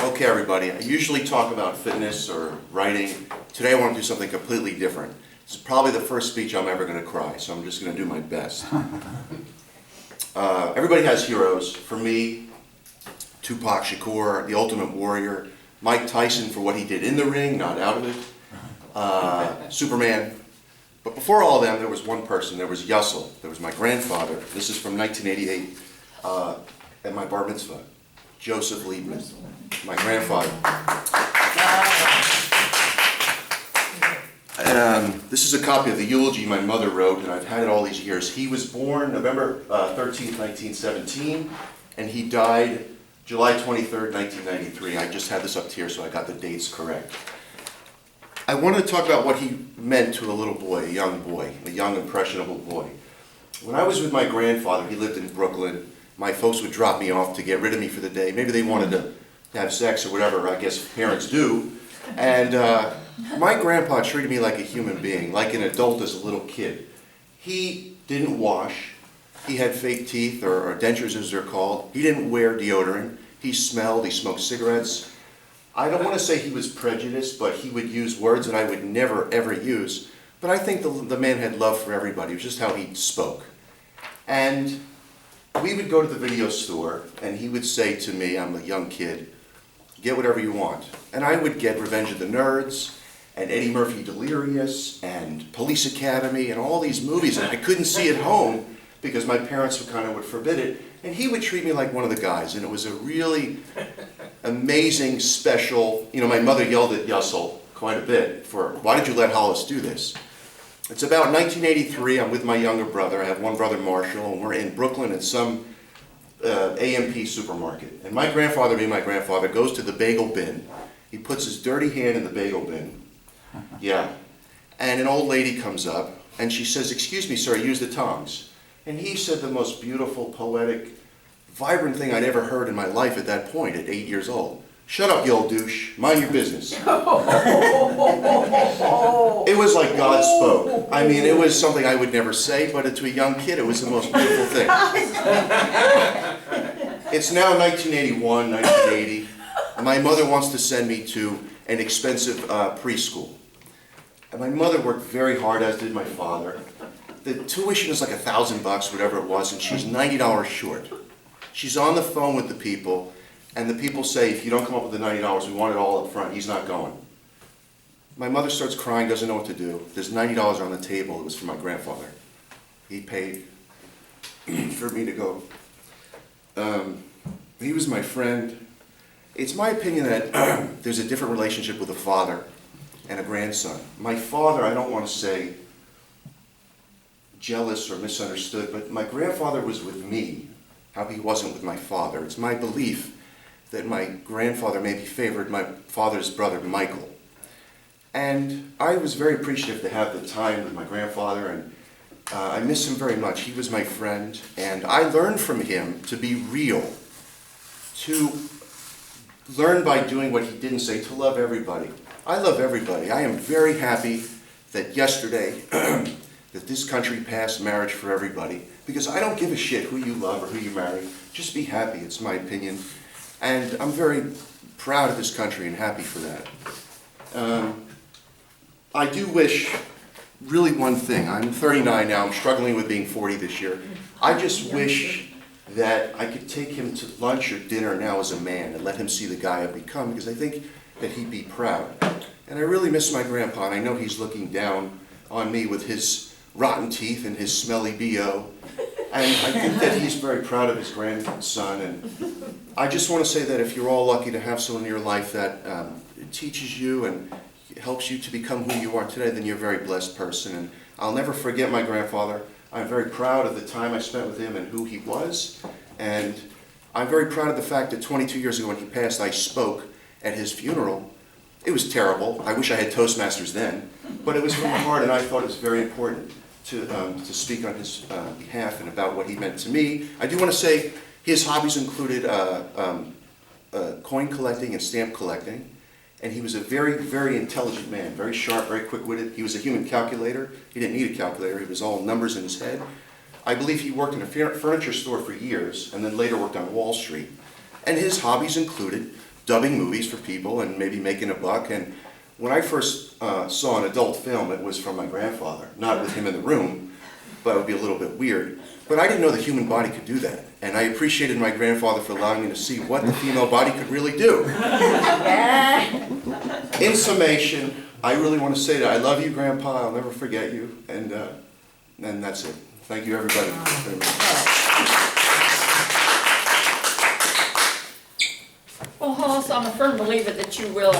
Okay, everybody, I usually talk about fitness or writing. Today I want to do something completely different. It's probably the first speech I'm ever going to cry, so I'm just going to do my best. Everybody has heroes. For me, Tupac Shakur, the Ultimate Warrior, Mike Tyson for what he did in the ring, not out of it, Superman. But before all of them, there was one person. There was Yussell. There was my grandfather. This is from 1988 at my bar mitzvah. Joseph Liebman, my grandfather. This is a copy of the eulogy my mother wrote, and I've had it all these years. He was born November 13th, 1917, and he died July 23rd, 1993. I just had this up here so I got the dates correct. I wanted to talk about what he meant to a little boy, a young impressionable boy. When I was with my grandfather, he lived in Brooklyn. My folks would drop me off to get rid of me for the day. Maybe they wanted to have sex or whatever, I guess parents do. And my grandpa treated me like a human being, like an adult as a little kid. He didn't wash. He had fake teeth, or dentures as they're called. He didn't wear deodorant. He smelled, he smoked cigarettes. I don't want to say he was prejudiced, but he would use words that I would never, ever use. But I think the man had love for everybody. It was just how he spoke. And we would go to the video store, and he would say to me, I'm a young kid, get whatever you want. And I would get Revenge of the Nerds, and Eddie Murphy Delirious, and Police Academy, and all these movies. And I couldn't see at home because my parents would forbid it. And he would treat me like one of the guys, and it was a really amazing, special, my mother yelled at Yussell quite a bit for, why did you let Hollis do this? It's about 1983, I'm with my younger brother, I have one brother Marshall, and we're in Brooklyn at some AMP supermarket. And my grandfather, being my grandfather, goes to the bagel bin. He puts his dirty hand in the bagel bin. Yeah. And an old lady comes up, and she says, excuse me, sir, use the tongs. And he said the most beautiful, poetic, vibrant thing I'd ever heard in my life at that point, at 8 years old. Shut up, you old douche. Mind your business. It was like God spoke. I mean, it was something I would never say, but to a young kid, it was the most beautiful thing. It's now 1981, 1980. My mother wants to send me to an expensive preschool. And my mother worked very hard, as did my father. The tuition is like $1,000, whatever it was, and she's $90 short. She's on the phone with the people, and the people say, if you don't come up with the $90, we want it all up front. He's not going. My mother starts crying, doesn't know what to do. There's $90 on the table. It was for my grandfather. He paid for me to go. He was my friend. It's my opinion that there's a different relationship with a father and a grandson. My father, I don't want to say jealous or misunderstood, but my grandfather was with me, how he wasn't with my father. It's my belief that my grandfather maybe favored my father's brother, Michael. And I was very appreciative to have the time with my grandfather, and I miss him very much. He was my friend, and I learned from him to be real, to learn by doing what he didn't say, to love everybody. I love everybody. I am very happy that yesterday, that this country passed marriage for everybody, because I don't give a shit who you love or who you marry. Just be happy, it's my opinion. And I'm very proud of this country and happy for that. I do wish, really one thing. I'm 39 now, I'm struggling with being 40 this year. I just wish that I could take him to lunch or dinner now as a man and let him see the guy I've become, because I think that he'd be proud. And I really miss my grandpa, and I know he's looking down on me with his rotten teeth and his smelly BO. And I think that he's very proud of his grandson. And I just want to say that if you're all lucky to have someone in your life that teaches you and helps you to become who you are today, then you're a very blessed person. And I'll never forget my grandfather. I'm very proud of the time I spent with him and who he was. And I'm very proud of the fact that 22 years ago when he passed, I spoke at his funeral. It was terrible. I wish I had Toastmasters then. But it was from the heart, and I thought it was very important to speak on his behalf and about what he meant to me. I do want to say his hobbies included coin collecting and stamp collecting. And he was a very, very intelligent man, very sharp, very quick-witted. He was a human calculator. He didn't need a calculator. It was all numbers in his head. I believe he worked in a furniture store for years and then later worked on Wall Street. And his hobbies included dubbing movies for people and maybe making a buck. And when I first saw an adult film, it was from my grandfather, not with him in the room, but it would be a little bit weird. But I didn't know the human body could do that. And I appreciated my grandfather for allowing me to see what the female body could really do. In summation, I really want to say that I love you, Grandpa. I'll never forget you. And that's it. Thank you, everybody, very much. Well, Hollis, I'm a firm believer that you will